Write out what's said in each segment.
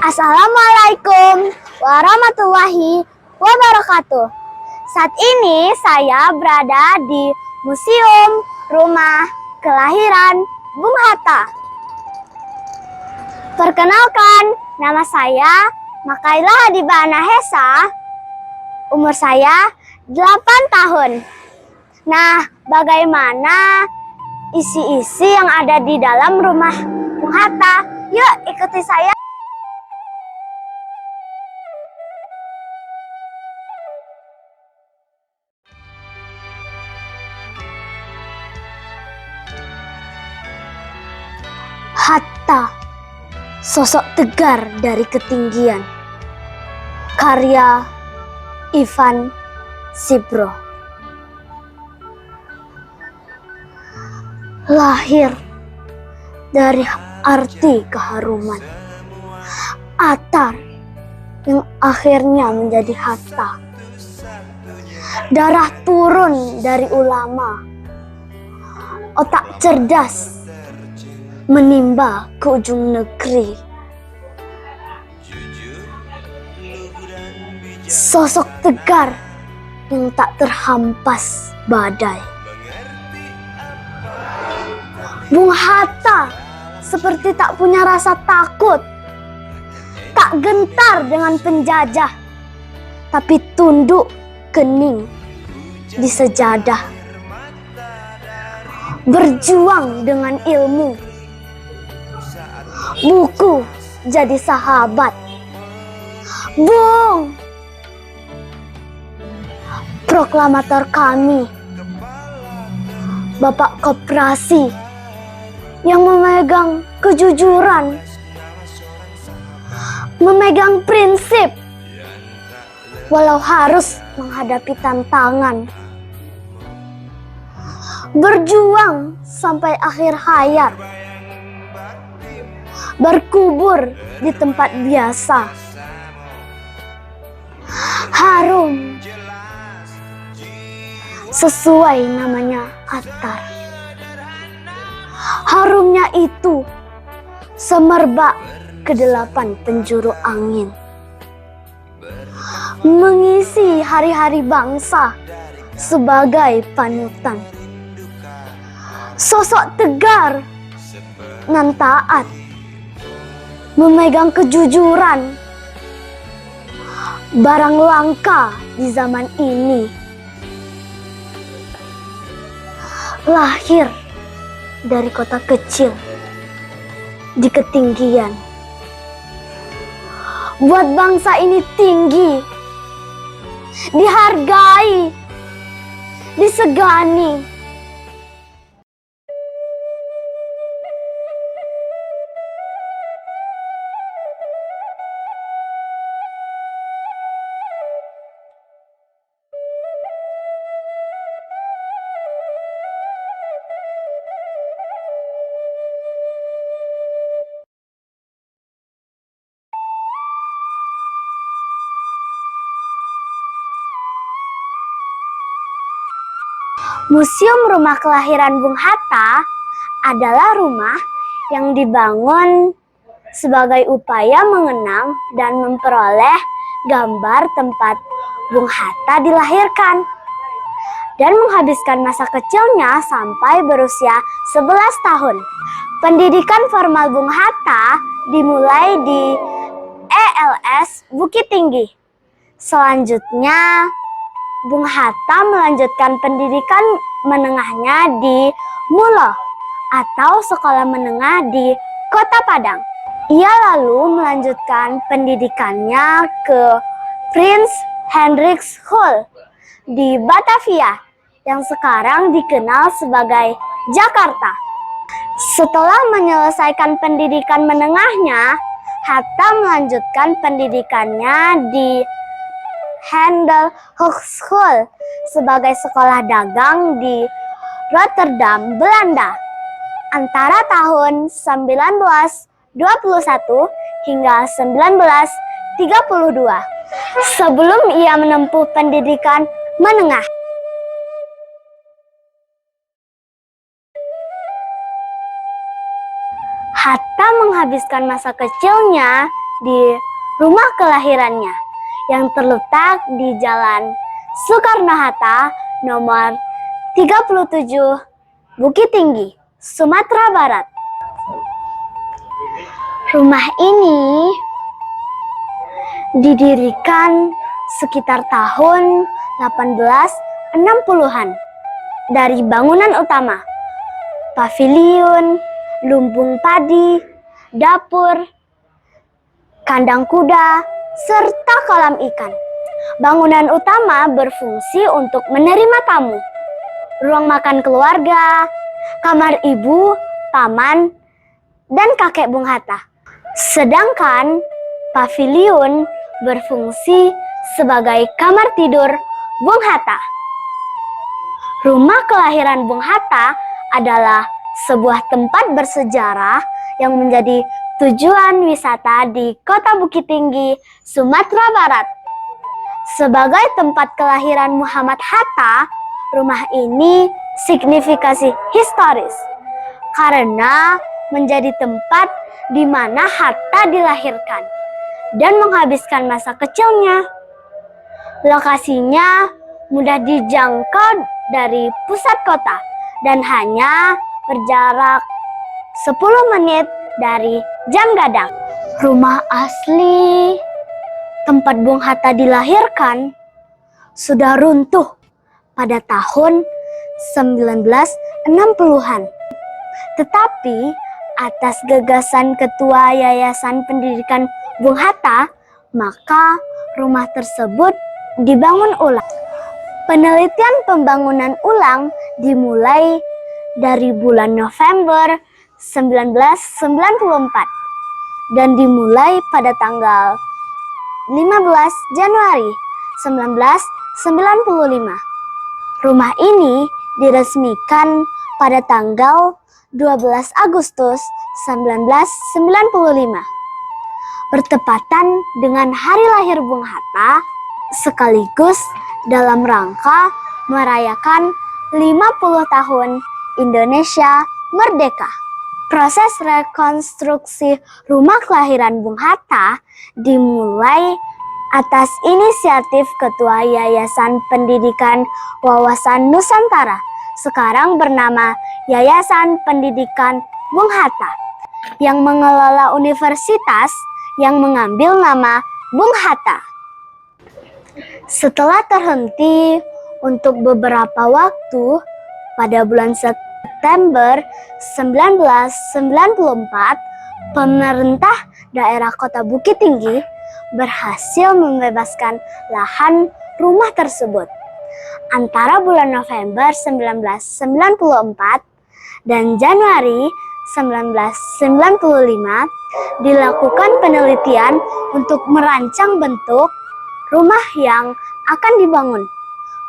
Assalamualaikum warahmatullahi wabarakatuh. Saat ini saya berada di Museum Rumah Kelahiran Bung Hatta. Perkenalkan, nama saya Makaila Hadibah Nahesa. Umur saya 8 tahun. Nah, bagaimana isi-isi yang ada di dalam rumah Bung Hatta? Yuk ikuti saya. Hatta, sosok tegar dari ketinggian. Karya Ivan Sibro. Lahir dari arti keharuman. Atar yang akhirnya menjadi Hatta. Darah turun dari ulama. Otak cerdas menimba ke ujung negeri. Sosok tegar yang tak terhampas badai. Bung Hatta seperti tak punya rasa takut, tak gentar dengan penjajah, tapi tunduk kening di sejadah. Berjuang dengan ilmu, buku jadi sahabat. Bung, proklamator kami, Bapak Koperasi yang memegang kejujuran, memegang prinsip, walau harus menghadapi tantangan. Berjuang sampai akhir hayat, berkubur di tempat biasa. Harum, sesuai namanya Atar. Harumnya itu semerbak ke-8 penjuru angin, mengisi hari-hari bangsa sebagai panutan. Sosok tegar nan taat, memegang kejujuran, barang langka di zaman ini. Lahir dari kota kecil di ketinggian, buat bangsa ini tinggi, dihargai, disegani. Museum Rumah Kelahiran Bung Hatta adalah rumah yang dibangun sebagai upaya mengenang dan memperoleh gambar tempat Bung Hatta dilahirkan dan menghabiskan masa kecilnya sampai berusia 11 tahun. Pendidikan formal Bung Hatta dimulai di ELS Bukit Tinggi. Selanjutnya, Bung Hatta melanjutkan pendidikan menengahnya di Mulo atau sekolah menengah di Kota Padang. Ia lalu melanjutkan pendidikannya ke Prince Hendrik School di Batavia yang sekarang dikenal sebagai Jakarta. Setelah menyelesaikan pendidikan menengahnya, Hatta melanjutkan pendidikannya di Handel Hogeschool sebagai sekolah dagang di Rotterdam, Belanda antara tahun 1921 hingga 1932 sebelum ia menempuh pendidikan menengah. Hatta menghabiskan masa kecilnya di rumah kelahirannya yang terletak di Jalan Soekarno-Hatta nomor 37 Bukit Tinggi, Sumatera Barat. Rumah ini didirikan sekitar tahun 1860-an dari bangunan utama, paviliun, lumbung padi, dapur, kandang kuda, serta kolam ikan. Bangunan utama berfungsi untuk menerima tamu, ruang makan keluarga, kamar ibu, paman, dan kakek Bung Hatta. Sedangkan paviliun berfungsi sebagai kamar tidur Bung Hatta. Rumah kelahiran Bung Hatta adalah sebuah tempat bersejarah yang menjadi tujuan wisata di Kota Bukit Tinggi, Sumatera Barat. Sebagai tempat kelahiran Muhammad Hatta, rumah ini signifikasi historis karena menjadi tempat di mana Hatta dilahirkan dan menghabiskan masa kecilnya. Lokasinya mudah dijangkau dari pusat kota dan hanya berjarak 10 menit dari Jam Gadang. Rumah asli tempat Bung Hatta dilahirkan sudah runtuh pada tahun 1960-an. Tetapi atas gagasan Ketua Yayasan Pendidikan Bung Hatta, maka rumah tersebut dibangun ulang. Penelitian pembangunan ulang dimulai dari bulan November 1994 dan dimulai pada tanggal 15 Januari 1995. Rumah ini diresmikan pada tanggal 12 Agustus 1995, bertepatan dengan hari lahir Bung Hatta, sekaligus dalam rangka merayakan 50 tahun Indonesia Merdeka. Proses rekonstruksi rumah kelahiran Bung Hatta dimulai atas inisiatif Ketua Yayasan Pendidikan Wawasan Nusantara, sekarang bernama Yayasan Pendidikan Bung Hatta, yang mengelola universitas yang mengambil nama Bung Hatta. Setelah terhenti untuk beberapa waktu pada bulan September 1994, pemerintah daerah Kota Bukit Tinggi berhasil membebaskan lahan rumah tersebut. Antara bulan November 1994 dan Januari 1995 dilakukan penelitian untuk merancang bentuk rumah yang akan dibangun.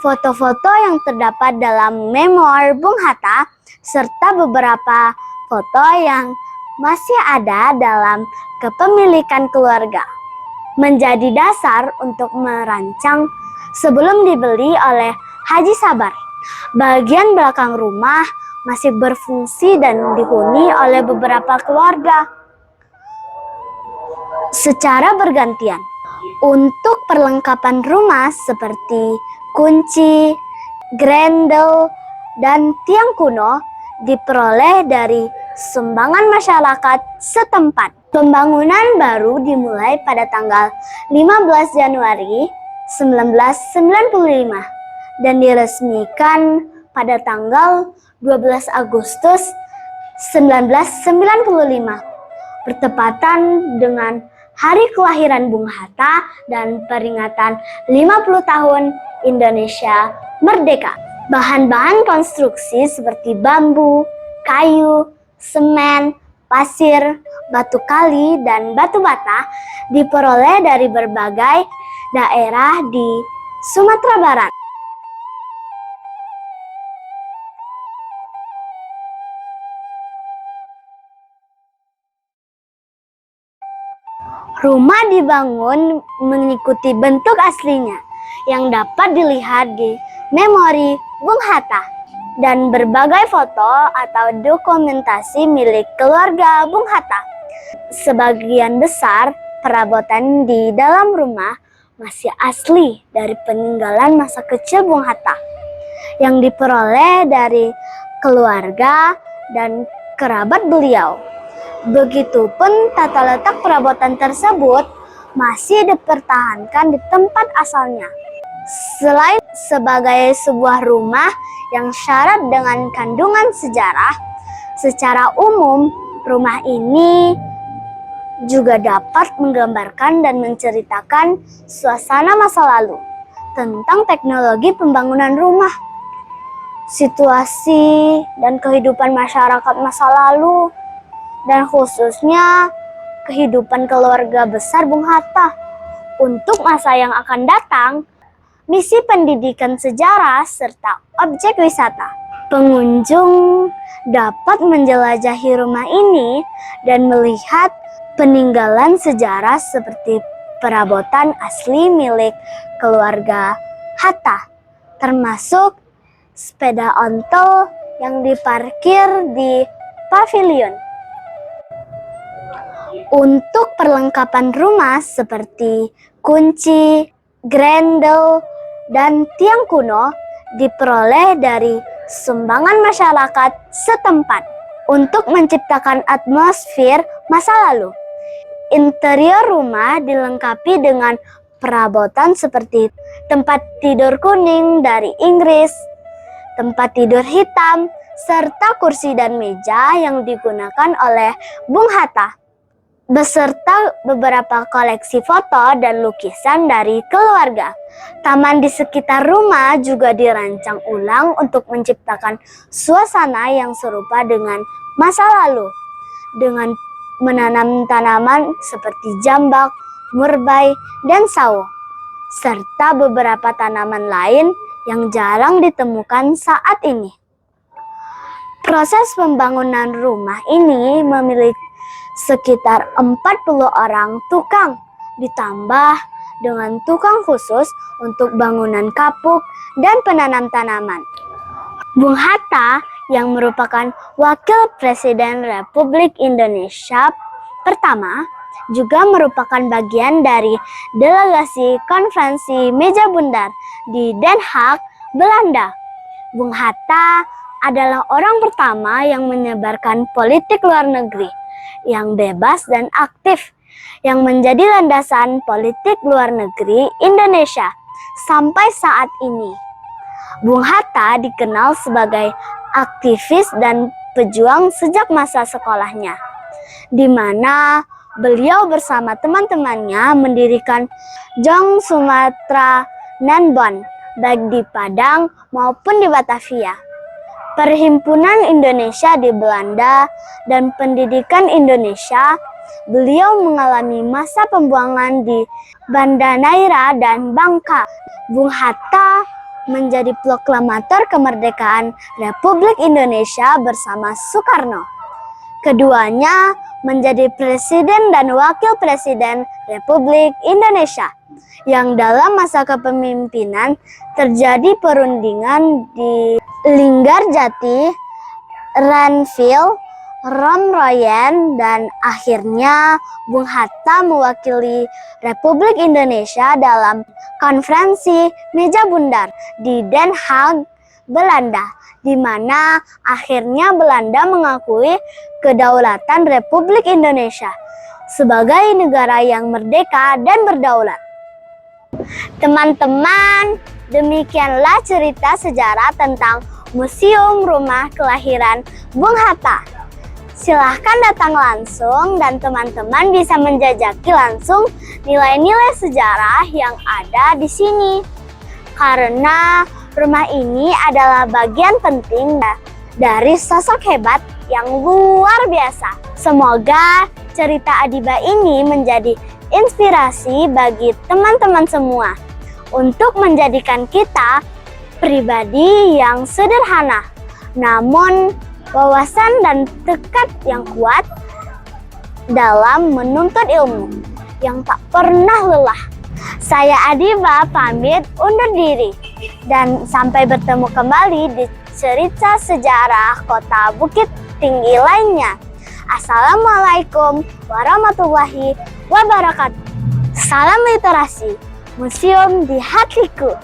Foto-foto yang terdapat dalam memoir Bung Hatta serta beberapa foto yang masih ada dalam kepemilikan keluarga menjadi dasar untuk merancang sebelum dibeli oleh Haji Sabar. Bagian belakang rumah masih berfungsi dan dihuni oleh beberapa keluarga secara bergantian. Untuk perlengkapan rumah seperti kunci, grendel, dan tiang kuno diperoleh dari sumbangan masyarakat setempat. Pembangunan baru dimulai pada tanggal 15 Januari 1995 dan diresmikan pada tanggal 12 Agustus 1995, bertepatan dengan hari kelahiran Bung Hatta dan peringatan 50 tahun Indonesia Merdeka. Bahan-bahan konstruksi seperti bambu, kayu, semen, pasir, batu kali, dan batu bata diperoleh dari berbagai daerah di Sumatera Barat. Rumah dibangun mengikuti bentuk aslinya yang dapat dilihat di memori Bung Hatta dan berbagai foto atau dokumentasi milik keluarga Bung Hatta. Sebagian besar perabotan di dalam rumah masih asli dari peninggalan masa kecil Bung Hatta yang diperoleh dari keluarga dan kerabat beliau. Begitupun tata letak perabotan tersebut masih dipertahankan di tempat asalnya. Selain sebagai sebuah rumah yang syarat dengan kandungan sejarah, secara umum rumah ini juga dapat menggambarkan dan menceritakan suasana masa lalu tentang teknologi pembangunan rumah, situasi dan kehidupan masyarakat masa lalu, dan khususnya kehidupan keluarga besar Bung Hatta. Untuk masa yang akan datang, misi pendidikan sejarah serta objek wisata. Pengunjung dapat menjelajahi rumah ini dan melihat peninggalan sejarah seperti perabotan asli milik keluarga Hatta, termasuk sepeda ontel yang diparkir di pavilion. Untuk perlengkapan rumah seperti kunci, grendel, dan tiang kuno diperoleh dari sumbangan masyarakat setempat untuk menciptakan atmosfer masa lalu. Interior rumah dilengkapi dengan perabotan seperti tempat tidur kuning dari Inggris, tempat tidur hitam, serta kursi dan meja yang digunakan oleh Bung Hatta, beserta beberapa koleksi foto dan lukisan dari keluarga. Taman di sekitar rumah juga dirancang ulang untuk menciptakan suasana yang serupa dengan masa lalu, dengan menanam tanaman seperti jambak, murbei, dan sawo, serta beberapa tanaman lain yang jarang ditemukan saat ini. Proses pembangunan rumah ini memiliki sekitar 40 orang tukang, ditambah dengan tukang khusus untuk bangunan kapuk dan penanam tanaman. Bung Hatta yang merupakan Wakil Presiden Republik Indonesia pertama juga merupakan bagian dari delegasi konferensi Meja Bundar di Den Haag, Belanda. Bung Hatta adalah orang pertama yang menyebarkan politik luar negeri yang bebas dan aktif, yang menjadi landasan politik luar negeri Indonesia sampai saat ini. Bung Hatta dikenal sebagai aktivis dan pejuang sejak masa sekolahnya, di mana beliau bersama teman-temannya mendirikan Jong Sumatera Nanbon, baik di Padang maupun di Batavia, Perhimpunan Indonesia di Belanda, dan Pendidikan Indonesia. Beliau mengalami masa pembuangan di Banda Neira dan Bangka. Bung Hatta menjadi proklamator kemerdekaan Republik Indonesia bersama Soekarno. Keduanya menjadi Presiden dan Wakil Presiden Republik Indonesia, yang dalam masa kepemimpinan terjadi perundingan di Linggarjati, Renville, Romroyen, dan akhirnya Bung Hatta mewakili Republik Indonesia dalam konferensi Meja Bundar di Den Haag, Belanda, di mana akhirnya Belanda mengakui kedaulatan Republik Indonesia sebagai negara yang merdeka dan berdaulat. Teman-teman, demikianlah cerita sejarah tentang Museum Rumah Kelahiran Bung Hatta. Silahkan datang langsung dan teman-teman bisa menjajaki langsung nilai-nilai sejarah yang ada di sini. Karena rumah ini adalah bagian penting dari sosok hebat yang luar biasa. Semoga cerita Adiba ini menjadi inspirasi bagi teman-teman semua untuk menjadikan kita pribadi yang sederhana, namun wawasan dan tekad yang kuat dalam menuntut ilmu yang tak pernah lelah. Saya Adiba pamit undur diri dan sampai bertemu kembali di cerita sejarah kota Bukit Tinggi lainnya. Assalamualaikum warahmatullahi wabarakatuh. Salam literasi, museum di hatiku.